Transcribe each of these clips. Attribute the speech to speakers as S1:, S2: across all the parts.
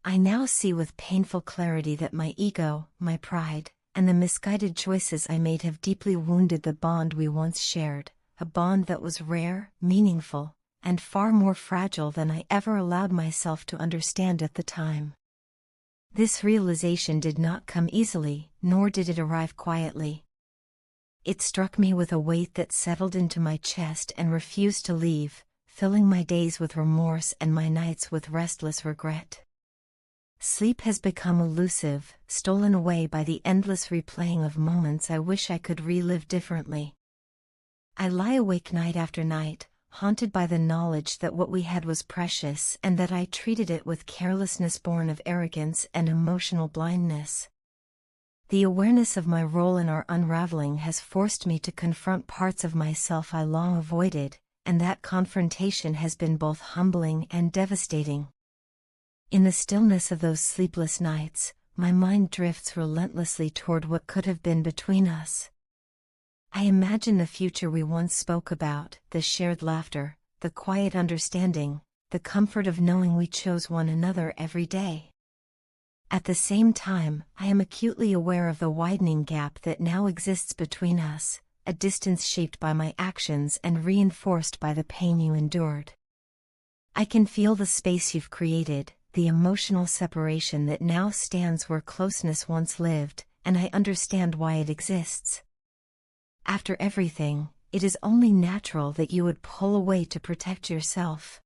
S1: I now see with painful clarity that my ego, my pride, and the misguided choices I made have deeply wounded the bond we once shared, a bond that was rare, meaningful, and far more fragile than I ever allowed myself to understand at the time. This realization did not come easily, nor did it arrive quietly. It struck me with a weight that settled into my chest and refused to leave, filling my days with remorse and my nights with restless regret. Sleep has become elusive, stolen away by the endless replaying of moments I wish I could relive differently. I lie awake night after night, haunted by the knowledge that what we had was precious and that I treated it with carelessness born of arrogance and emotional blindness. The awareness of my role in our unraveling has forced me to confront parts of myself I long avoided, and that confrontation has been both humbling and devastating. In the stillness of those sleepless nights, my mind drifts relentlessly toward what could have been between us. I imagine the future we once spoke about, the shared laughter, the quiet understanding, the comfort of knowing we chose one another every day. At the same time, I am acutely aware of the widening gap that now exists between us, a distance shaped by my actions and reinforced by the pain you endured. I can feel the space you've created, the emotional separation that now stands where closeness once lived, and I understand why it exists. After everything, it is only natural that you would pull away to protect yourself.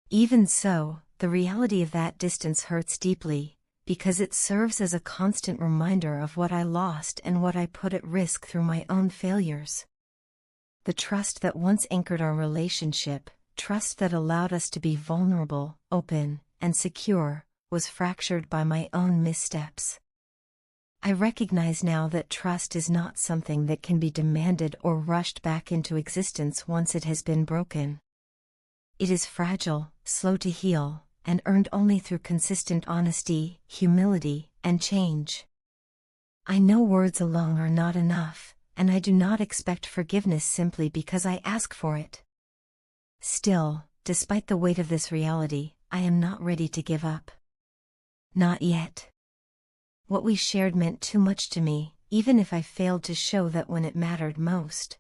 S1: Even so, the reality of that distance hurts deeply, because it serves as a constant reminder of what I lost and what I put at risk through my own failures. The trust that once anchored our relationship, trust that allowed us to be vulnerable, open, and secure, was fractured by my own missteps. I recognize now that trust is not something that can be demanded or rushed back into existence once it has been broken. It is fragile, slow to heal, and earned only through consistent honesty, humility, and change. I know words alone are not enough, and I do not expect forgiveness simply because I ask for it. Still, despite the weight of this reality, I am not ready to give up. Not yet. What we shared meant too much to me, even if I failed to show that when it mattered most.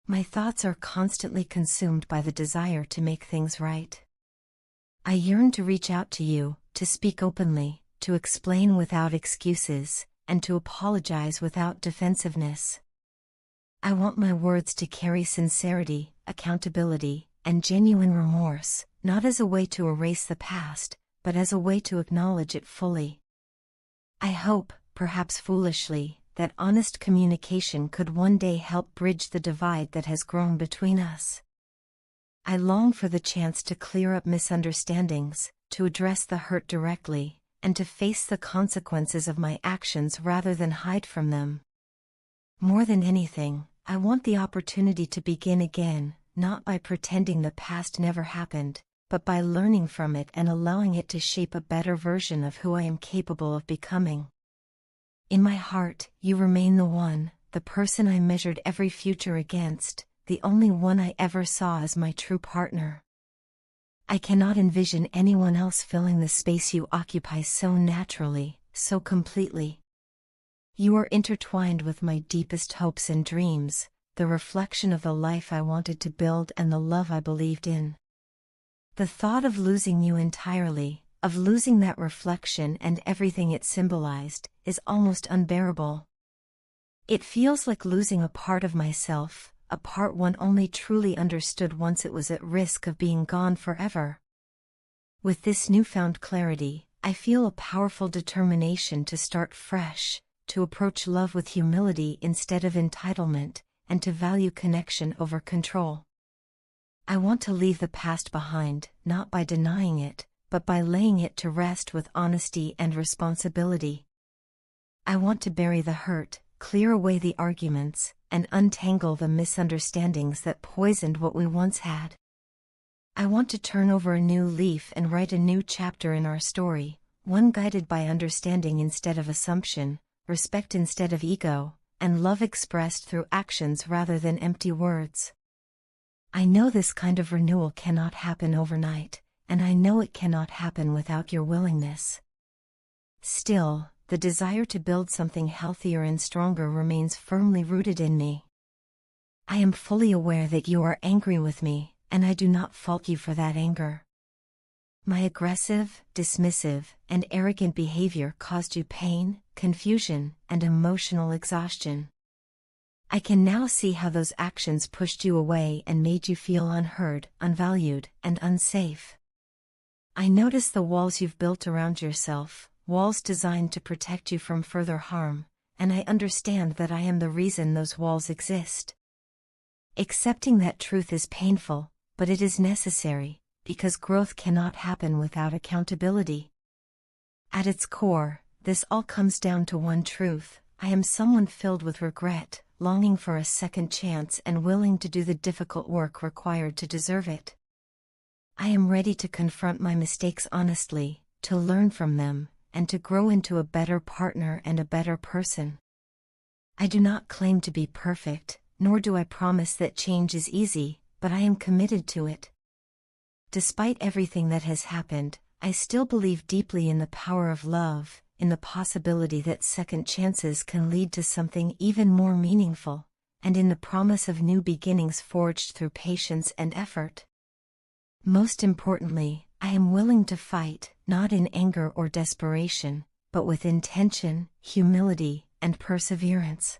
S1: My thoughts are constantly consumed by the desire to make things right. I yearn to reach out to you, to speak openly, to explain without excuses, and to apologize without defensiveness. I want my words to carry sincerity, accountability, and genuine remorse, not as a way to erase the past, but as a way to acknowledge it fully. I hope, perhaps foolishly, that honest communication could one day help bridge the divide that has grown between us. I long for the chance to clear up misunderstandings, to address the hurt directly, and to face the consequences of my actions rather than hide from them. More than anything, I want the opportunity to begin again, not by pretending the past never happened, but by learning from it and allowing it to shape a better version of who I am capable of becoming. In my heart, you remain the person I measured every future against, the only one I ever saw as my true partner. I cannot envision anyone else filling the space you occupy so naturally, so completely. You are intertwined with my deepest hopes and dreams, the reflection of the life I wanted to build and the love I believed in. The thought of losing you entirely, of losing that reflection and everything it symbolized, is almost unbearable. It feels like losing a part of myself, a part one only truly understood once it was at risk of being gone forever. With this newfound clarity, I feel a powerful determination to start fresh, to approach love with humility instead of entitlement, and to value connection over control. I want to leave the past behind, not by denying it, but by laying it to rest with honesty and responsibility. I want to bury the hurt, clear away the arguments, and untangle the misunderstandings that poisoned what we once had. I want to turn over a new leaf and write a new chapter in our story, one guided by understanding instead of assumption, respect instead of ego, and love expressed through actions rather than empty words. I know this kind of renewal cannot happen overnight. and I know it cannot happen without your willingness. Still, the desire to build something healthier and stronger remains firmly rooted in me. I am fully aware that you are angry with me, and I do not fault you for that anger. My aggressive, dismissive, and arrogant behavior caused you pain, confusion, and emotional exhaustion. I can now see how those actions pushed you away and made you feel unheard, unvalued, and unsafe. I notice the walls you've built around yourself, walls designed to protect you from further harm, and I understand that I am the reason those walls exist. Accepting that truth is painful, but it is necessary, because growth cannot happen without accountability. At its core, this all comes down to one truth: I am someone filled with regret, longing for a second chance and willing to do the difficult work required to deserve it. I am ready to confront my mistakes honestly, to learn from them, and to grow into a better partner and a better person. I do not claim to be perfect, nor do I promise that change is easy, but I am committed to it. Despite everything that has happened, I still believe deeply in the power of love, in the possibility that second chances can lead to something even more meaningful, and in the promise of new beginnings forged through patience and effort. Most importantly, I am willing to fight, not in anger or desperation, but with intention, humility, and perseverance.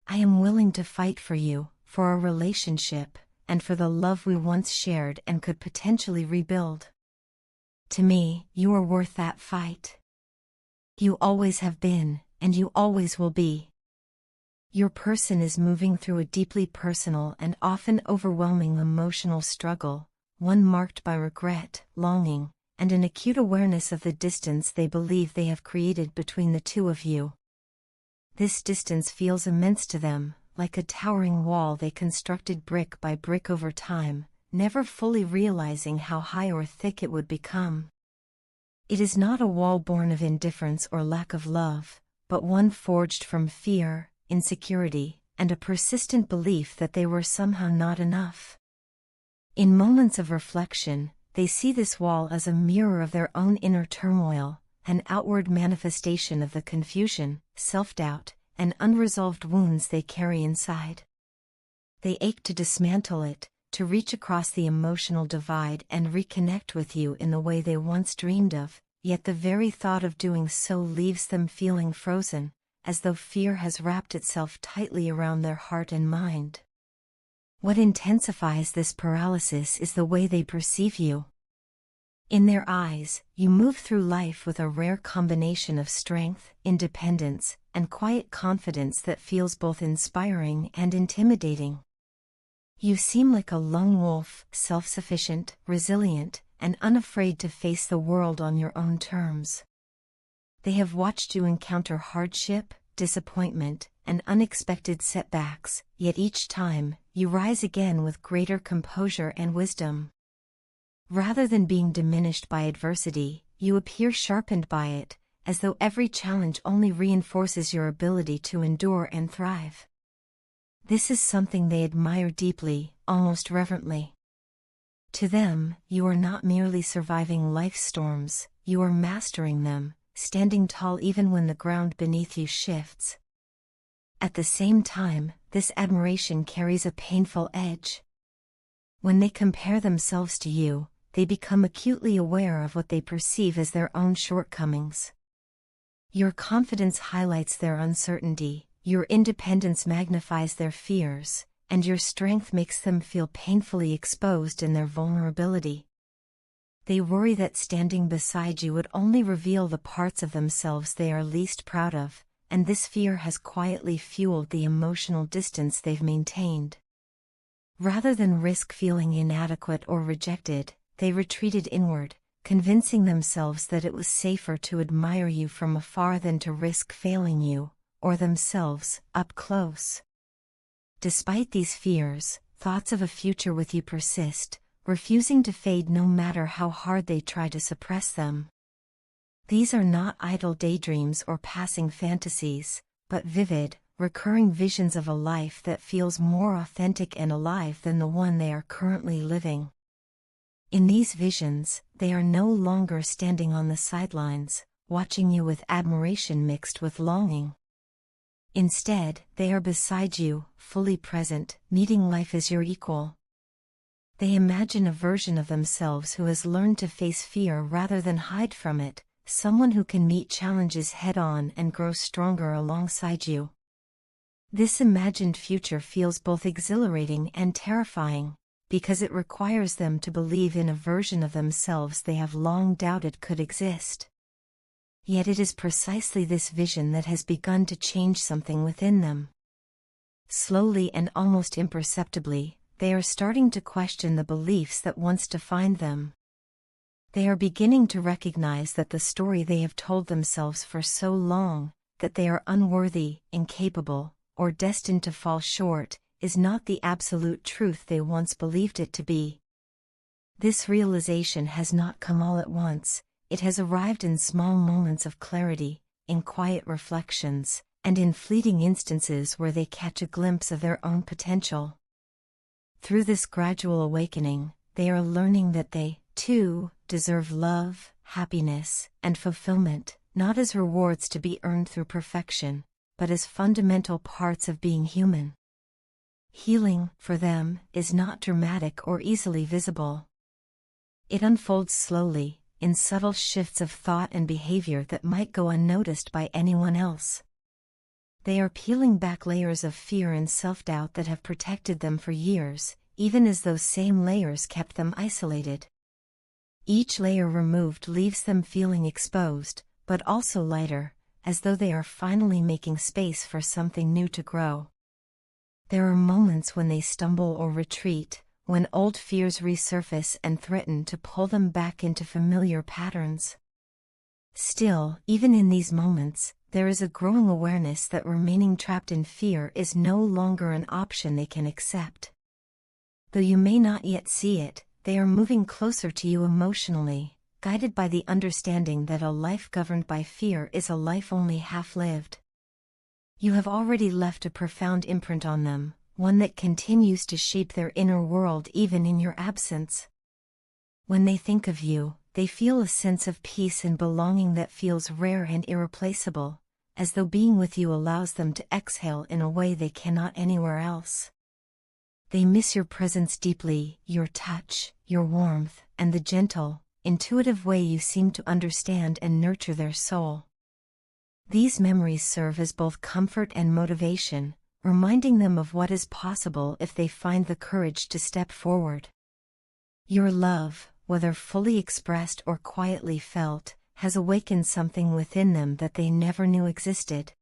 S1: I am willing to fight for you, for our relationship, and for the love we once shared and could potentially rebuild. To me, you are worth that fight. You always have been, and you always will be. Your person is moving through a deeply personal and often overwhelming emotional struggle, one marked by regret, longing, and an acute awareness of the distance they believe they have created between the two of you. This distance feels immense to them, like a towering wall they constructed brick by brick over time, never fully realizing how high or thick it would become. It is not a wall born of indifference or lack of love, but one forged from fear, insecurity, and a persistent belief that they were somehow not enough. In moments of reflection, they see this wall as a mirror of their own inner turmoil, an outward manifestation of the confusion, self-doubt, and unresolved wounds they carry inside. They ache to dismantle it, to reach across the emotional divide and reconnect with you in the way they once dreamed of, yet the very thought of doing so leaves them feeling frozen, as though fear has wrapped itself tightly around their heart and mind. What intensifies this paralysis is the way they perceive you. In their eyes, you move through life with a rare combination of strength, independence, and quiet confidence that feels both inspiring and intimidating. You seem like a lone wolf, self-sufficient, resilient, and unafraid to face the world on your own terms. They have watched you encounter hardship, disappointment, and unexpected setbacks, yet each time, you rise again with greater composure and wisdom. Rather than being diminished by adversity, you appear sharpened by it, as though every challenge only reinforces your ability to endure and thrive. This is something they admire deeply, almost reverently. To them, you are not merely surviving life's storms, you are mastering them, standing tall even when the ground beneath you shifts. At the same time, this admiration carries a painful edge. When they compare themselves to you, they become acutely aware of what they perceive as their own shortcomings. Your confidence highlights their uncertainty, your independence magnifies their fears, and your strength makes them feel painfully exposed in their vulnerability. They worry that standing beside you would only reveal the parts of themselves they are least proud of, and this fear has quietly fueled the emotional distance they've maintained. Rather than risk feeling inadequate or rejected, they retreated inward, convincing themselves that it was safer to admire you from afar than to risk failing you, or themselves, up close. Despite these fears, thoughts of a future with you persist, refusing to fade no matter how hard they try to suppress them. These are not idle daydreams or passing fantasies, but vivid, recurring visions of a life that feels more authentic and alive than the one they are currently living. In these visions, they are no longer standing on the sidelines, watching you with admiration mixed with longing. Instead, they are beside you, fully present, meeting life as your equal. They imagine a version of themselves who has learned to face fear rather than hide from it, someone who can meet challenges head-on and grow stronger alongside you. This imagined future feels both exhilarating and terrifying, because it requires them to believe in a version of themselves they have long doubted could exist. Yet it is precisely this vision that has begun to change something within them. Slowly and almost imperceptibly, they are starting to question the beliefs that once defined them. They are beginning to recognize that the story they have told themselves for so long, that they are unworthy, incapable, or destined to fall short, is not the absolute truth they once believed it to be. This realization has not come all at once. It has arrived in small moments of clarity, in quiet reflections, and in fleeting instances where they catch a glimpse of their own potential. Through this gradual awakening, they are learning that they, too, deserve love, happiness, and fulfillment, not as rewards to be earned through perfection, but as fundamental parts of being human. Healing, for them, is not dramatic or easily visible. It unfolds slowly, in subtle shifts of thought and behavior that might go unnoticed by anyone else. They are peeling back layers of fear and self-doubt that have protected them for years, even as those same layers kept them isolated. Each layer removed leaves them feeling exposed, but also lighter, as though they are finally making space for something new to grow. There are moments when they stumble or retreat, when old fears resurface and threaten to pull them back into familiar patterns. Still, even in these moments, there is a growing awareness that remaining trapped in fear is no longer an option they can accept. Though you may not yet see it, they are moving closer to you emotionally, guided by the understanding that a life governed by fear is a life only half-lived. You have already left a profound imprint on them, one that continues to shape their inner world even in your absence. When they think of you, they feel a sense of peace and belonging that feels rare and irreplaceable, as though being with you allows them to exhale in a way they cannot anywhere else. They miss your presence deeply, your touch, your warmth, and the gentle, intuitive way you seem to understand and nurture their soul. These memories serve as both comfort and motivation, reminding them of what is possible if they find the courage to step forward. Your love, whether fully expressed or quietly felt, has awakened something within them that they never knew existed.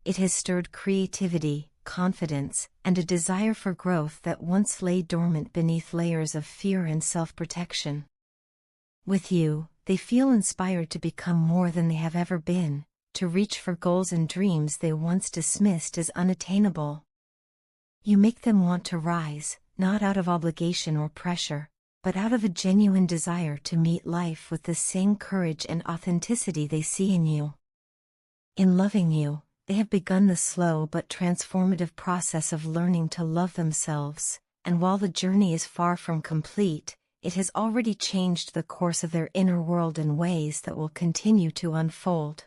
S1: It has stirred creativity, confidence, and a desire for growth that once lay dormant beneath layers of fear and self-protection. With you, they feel inspired to become more than they have ever been, to reach for goals and dreams they once dismissed as unattainable. You make them want to rise, not out of obligation or pressure, but out of a genuine desire to meet life with the same courage and authenticity they see in you. In loving you, they have begun the slow but transformative process of learning to love themselves, and while the journey is far from complete, it has already changed the course of their inner world in ways that will continue to unfold.